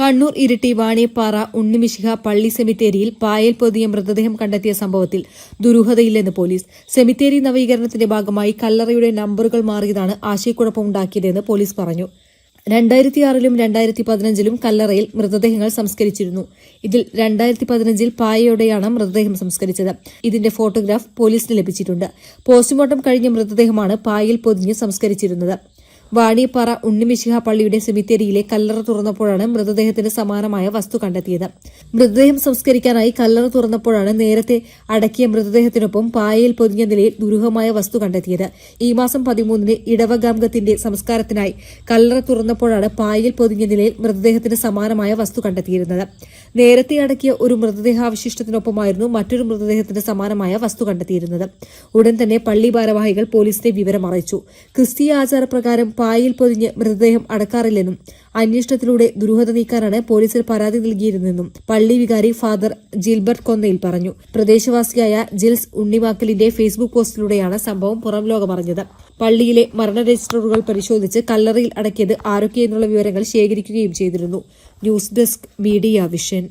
കണ്ണൂർ ഇരിട്ടി വാണിയപ്പാറ ഉണ്ണിമിശിഹ പള്ളി സെമിത്തേരിയിൽ പായൽ പൊതിയ മൃതദേഹം കണ്ടെത്തിയ സംഭവത്തിൽ ദുരൂഹതയില്ലെന്ന് പോലീസ്. സെമിത്തേരി നവീകരണത്തിന്റെ ഭാഗമായി കല്ലറയുടെ നമ്പറുകൾ മാറിയതാണ് ആശയക്കുഴപ്പമുണ്ടാക്കിയതെന്ന് പോലീസ് പറഞ്ഞു. 2006-ലും 2015-ലും കല്ലറയിൽ മൃതദേഹങ്ങൾ സംസ്കരിച്ചിരുന്നു. ഇതിൽ 2015-ൽ പായയോടെയാണ് മൃതദേഹം സംസ്കരിച്ചത്. ഇതിന്റെ ഫോട്ടോഗ്രാഫ് പോലീസിന് ലഭിച്ചിട്ടുണ്ട്. പോസ്റ്റ്മോർട്ടം കഴിഞ്ഞ മൃതദേഹമാണ് പായയിൽ പൊതിഞ്ഞ് സംസ്കരിച്ചിരുന്നത്. വാണിയപ്പാറ ഉണ്ണിമിശിഹ പള്ളിയുടെ സെമിത്തേരിയിലെ കല്ലറ തുറന്നപ്പോഴാണ് മൃതദേഹത്തിന് സമാനമായ വസ്തു കണ്ടെത്തിയത്. മൃതദേഹം സംസ്കരിക്കാനായി കല്ലറ തുറന്നപ്പോഴാണ് നേരത്തെ അടക്കിയ മൃതദേഹത്തിനൊപ്പം പായയിൽ പൊതിഞ്ഞ നിലയിൽ ദുരൂഹമായ വസ്തു കണ്ടെത്തിയത്. ഈ മാസം 13-ന് ഇടവകാംഗത്തിന്റെ സംസ്കാരത്തിനായി കല്ലറ തുറന്നപ്പോഴാണ് പായയിൽ പൊതിഞ്ഞ നിലയിൽ മൃതദേഹത്തിന് സമാനമായ വസ്തു കണ്ടെത്തിയിരുന്നത്. നേരത്തെ അടക്കിയ ഒരു മൃതദേഹാവശിഷ്ടത്തിനൊപ്പമായിരുന്നു മറ്റൊരു മൃതദേഹത്തിന് സമാനമായ വസ്തു കണ്ടെത്തിയിരുന്നത്. ഉടൻ തന്നെ പള്ളി ഭാരവാഹികൾ പോലീസിനെ വിവരം അറിയിച്ചു. ക്രിസ്തീയ ആചാരപ്രകാരം പായയിൽ പൊതിഞ്ഞ് മൃതദേഹം അടക്കാറില്ലെന്നും അന്വേഷണത്തിലൂടെ ദുരൂഹത നീക്കാനാണ് പോലീസിൽ പരാതി നൽകിയിരുന്നെന്നും പള്ളി വികാരി ഫാദർ ജിൽബർട്ട് കൊന്നയിൽ പറഞ്ഞു. പ്രദേശവാസിയായ ജിൽസ് ഉണ്ണിവാക്കലിന്റെ ഫേസ്ബുക്ക് പോസ്റ്റിലൂടെയാണ് സംഭവം പുറം ലോകമറിഞ്ഞത്. പള്ളിയിലെ മരണ രജിസ്റ്ററുകൾ പരിശോധിച്ച് കല്ലറയിൽ അടക്കിയത് ആരൊക്കെയെന്നുള്ള വിവരങ്ങൾ ശേഖരിക്കുകയും ചെയ്തിരുന്നു. News desk media vision.